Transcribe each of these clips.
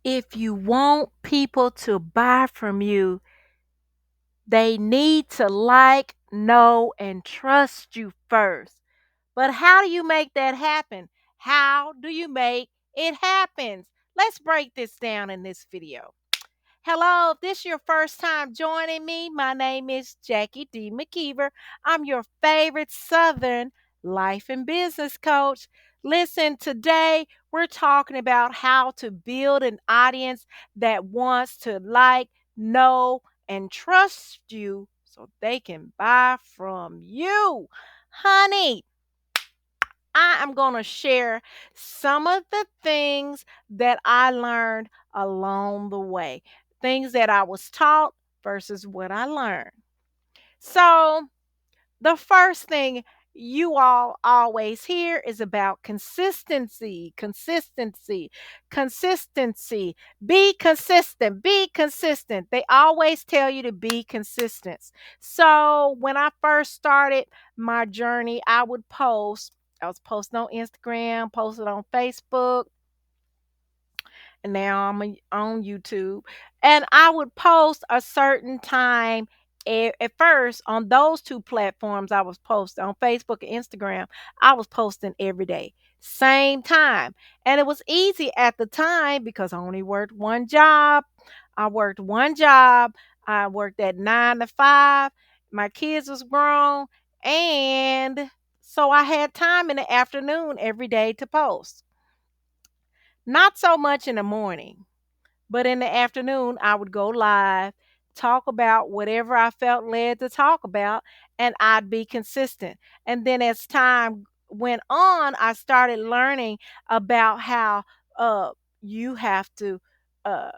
If you want people to buy from you, they need to like, know, and trust you first. But how do you make that happen? How do you make it happen? Let's break this down in this video. Hello, if this is your first time joining me, my name is Jackie D. McKeever. I'm your favorite Southern life and business coach. Listen, today we're talking about how to build an audience that wants to like, know, and trust you so they can buy from you. Honey, I am going to share some of the things that I learned along the way, things that I was taught versus what I learned. So, the first thing you all always hear is about consistency, consistency, consistency. Be consistent, be consistent. They always tell you to be consistent. So when I first started my journey, I would post. I was posting on Instagram, posted on Facebook, and now on YouTube. And I would post a certain time. At first, on those two platforms, I was posting on Facebook and Instagram. I was posting every day, same time. And it was easy at the time because I only worked one job. I worked one job. I worked at 9 to 5. My kids was grown. And so I had time in the afternoon every day to post. Not so much in the morning. But in the afternoon, I would go live, talk about whatever I felt led to talk about, and I'd be consistent. And then as time went on, I started learning about how uh, you have to uh,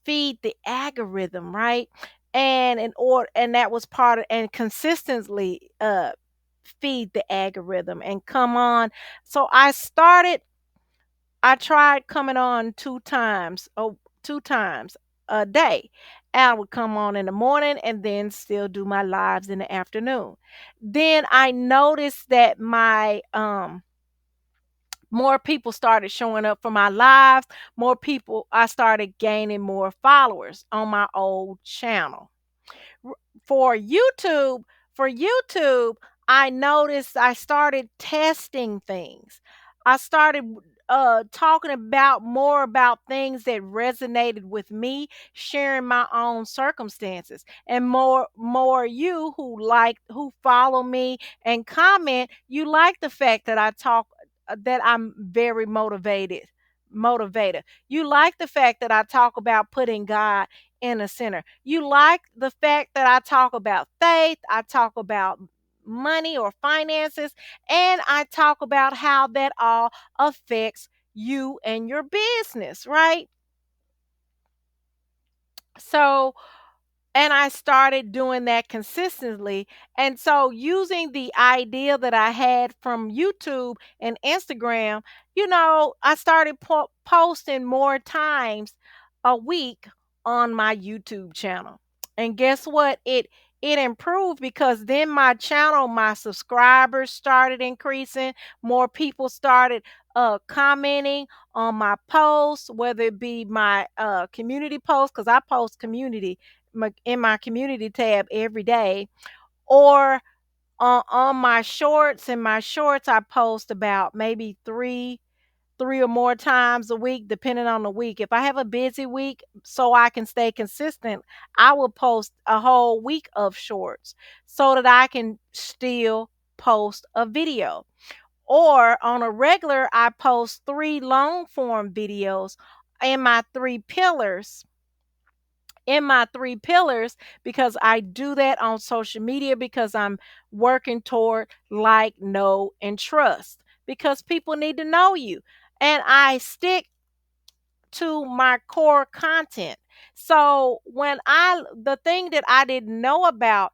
feed the algorithm, right? And in order, and that was part of, and consistently feed the algorithm and come on. So I tried coming on 2 times a day. I would come on in the morning and then still do my lives in the afternoon. Then I noticed that my more people started showing up for my lives, more people I started gaining more followers on my old channel. R- For YouTube, for YouTube, I noticed I started testing things. I started talking about more about things that resonated with me, sharing my own circumstances. And more you who follow me and comment, you like the fact that I talk that I'm very motivator. You like the fact that I talk about putting God in the center. You like the fact that I talk about faith, I talk about money or finances, and I talk about how that all affects you and your business, right? So, and I started doing that consistently. And so, using the idea that I had from YouTube and Instagram, I started posting more times a week on my YouTube channel. And guess what? It improved because then my channel, my subscribers started increasing. More people started commenting on my posts, whether it be my community posts, because I post in my community tab every day, or on my shorts. In my shorts, I post about maybe three or more times a week, depending on the week. If I have a busy week, so I can stay consistent, I will post a whole week of shorts so that I can still post a video. Or on a regular, I post 3 long form videos in my 3 pillars in my 3 pillars, because I do that on social media because I'm working toward like, know, and trust, because people need to know you. And I stick to my core content. So the thing that I didn't know about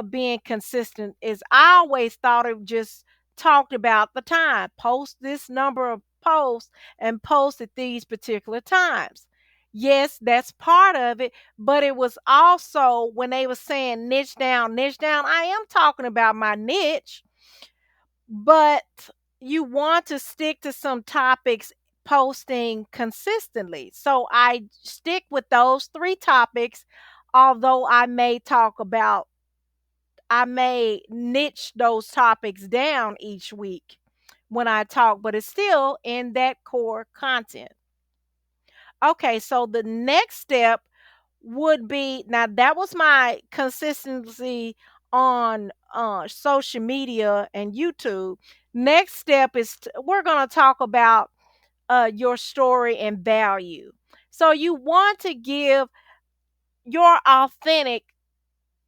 being consistent is I always thought it just talked about the time. Post this number of posts and post at these particular times. Yes, that's part of it, but it was also when they were saying niche down, niche down. I am talking about my niche, but you want to stick to some topics posting consistently. So I stick with those three topics, although I may niche those topics down each week when I talk, but it's still in that core content. Okay, so the next step would be, now that was my consistency on social media and YouTube. Next step is we're going to talk about your story and value. So you want to give your authentic,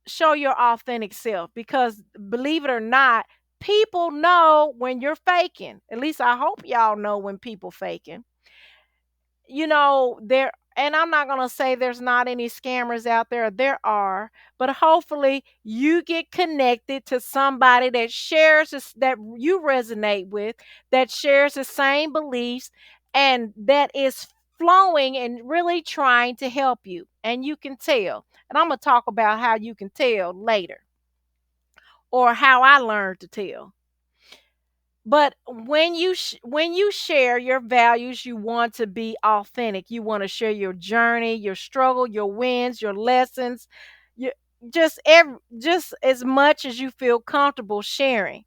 show your authentic self, because believe it or not, people know when you're faking. At least I hope y'all know when people faking. There, and I'm not going to say there's not any scammers out there. There are, but hopefully you get connected to somebody that shares this, that you resonate with, that shares the same beliefs, and that is flowing and really trying to help you. And you can tell. And I'm going to talk about how you can tell later, or how I learned to tell. But when you share your values, you want to be authentic. You want to share your journey, your struggle, your wins, your lessons, you, just as much as you feel comfortable sharing,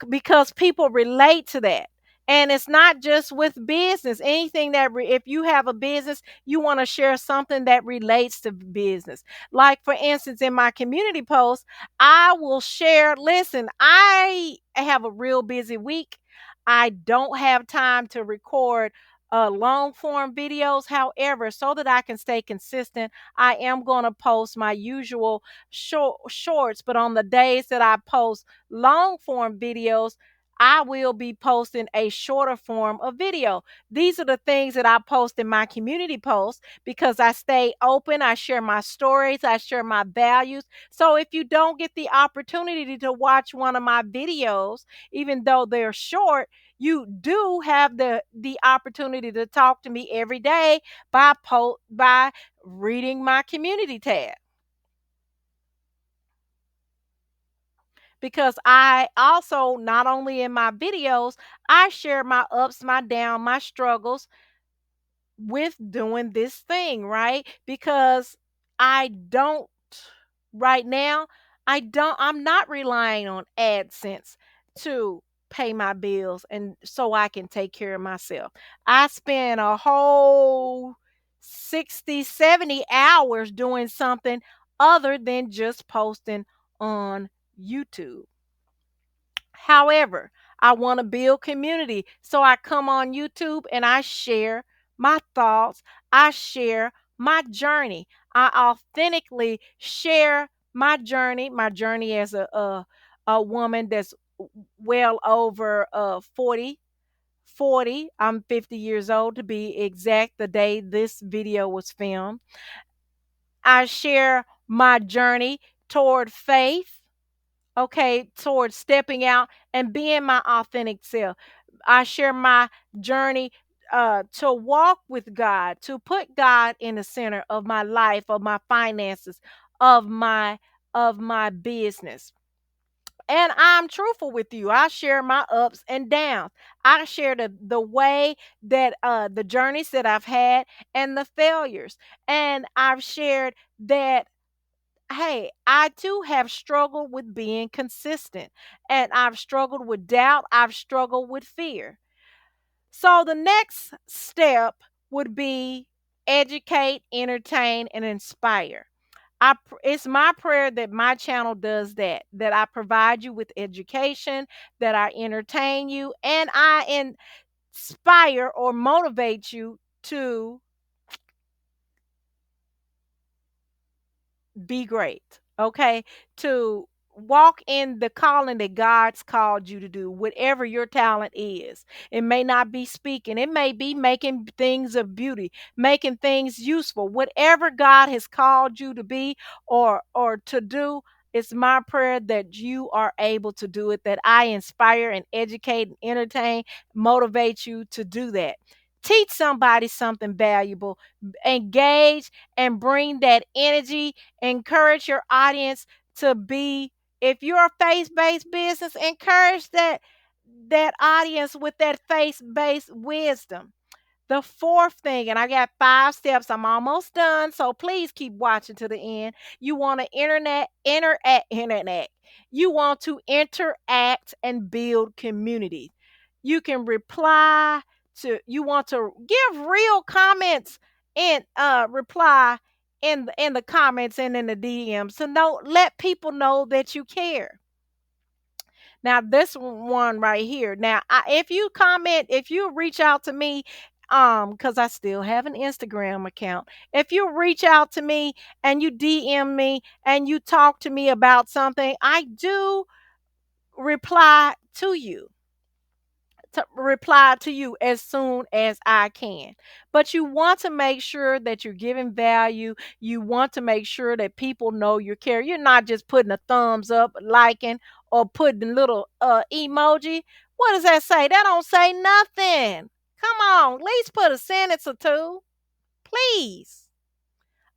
because people relate to that. And it's not just with business. Anything that if you have a business, you want to share something that relates to business. Like, for instance, in my community post, I will share, listen, I have a real busy week. I don't have time to record long form videos. However, so that I can stay consistent, I am going to post my usual shorts. But on the days that I post long form videos, I will be posting a shorter form of video. These are the things that I post in my community posts, because I stay open. I share my stories. I share my values. So if you don't get the opportunity to watch one of my videos, even though they're short, you do have the opportunity to talk to me every day by reading my community tab. Because I also, not only in my videos, I share my ups, my downs, my struggles with doing this thing, right? Because I don't, right now, I'm not relying on AdSense to pay my bills and so I can take care of myself. I spend a whole 60, 70 hours doing something other than just posting on YouTube. However, I want to build community. So I come on YouTube and I share my thoughts. I share my journey. I authentically share my journey as a woman that's well over 40. 40. I'm 50 years old, to be exact, the day this video was filmed. I share my journey toward faith, okay, towards stepping out and being my authentic self. I share my journey to walk with God, to put God in the center of my life, of my finances, of my business. And I'm truthful with you. I share my ups and downs. I share the way that the journeys that I've had and the failures. And I've shared that, hey, I too have struggled with being consistent, and I've struggled with doubt. I've struggled with fear. So the next step would be educate, entertain, and inspire. It's my prayer that my channel does that I provide you with education, that I entertain you, and I inspire or motivate you to be great, okay? To walk in the calling that God's called you to do, whatever your talent is. It may not be speaking, it may be making things of beauty, making things useful. Whatever God has called you to be or to do, it's my prayer that you are able to do it, that I inspire and educate and entertain, motivate you to do that. Teach somebody something valuable, engage and bring that energy. Encourage your audience to be, if you're a faith-based business, encourage that audience with that faith-based wisdom. The fourth thing, and I got 5 steps. I'm almost done, so please keep watching to the end. You want to interact. You want to interact and build community. You can reply to. You want to give real comments and reply in the comments and in the DMs to know let people know that you care. Now, this one right here. Now, if you comment, if you reach out to me, because I still have an Instagram account. If you reach out to me and you DM me and you talk to me about something, I do reply to you as soon as I can. But you want to make sure that you're giving value. You want to make sure that people know you care. You're not just putting a thumbs up, liking, or putting little emoji. What does that say? That don't say nothing. Come on, at least put a sentence or two, please.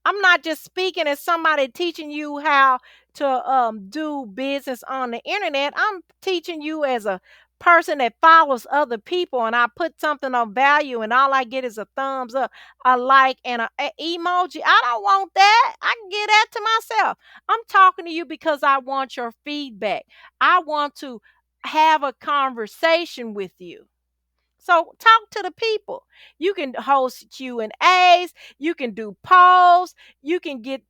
I'm not just speaking as somebody teaching you how to do business on the internet. I'm teaching you as a person that follows other people, and I put something of value, and all I get is a thumbs up, a like, and a emoji. I don't want that. I can give that to myself. I'm talking to you because I want your feedback. I want to have a conversation with you. So talk to the people. You can host Q&As, you can do polls, you can get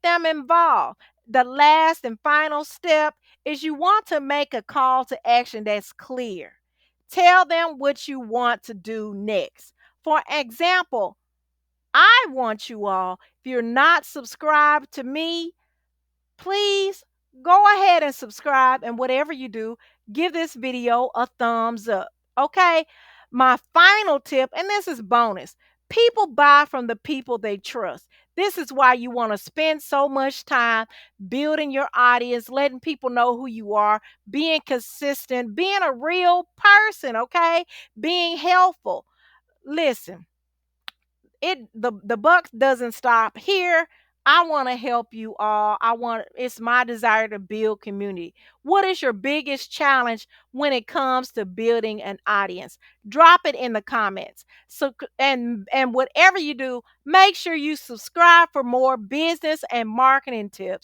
them involved. The last and final step is you want to make a call to action that's clear. Tell them what you want to do next. For example, I want you all, if you're not subscribed to me, please go ahead and subscribe, and whatever you do, give this video a thumbs up. Okay? My final tip, and this is bonus, people buy from the people they trust. This is why you want to spend so much time building your audience, letting people know who you are, being consistent, being a real person, okay? Being helpful. Listen, the buck doesn't stop here. I want to help you all. It's my desire to build community. What is your biggest challenge when it comes to building an audience? Drop it in the comments. So and whatever you do, make sure you subscribe for more business and marketing tips.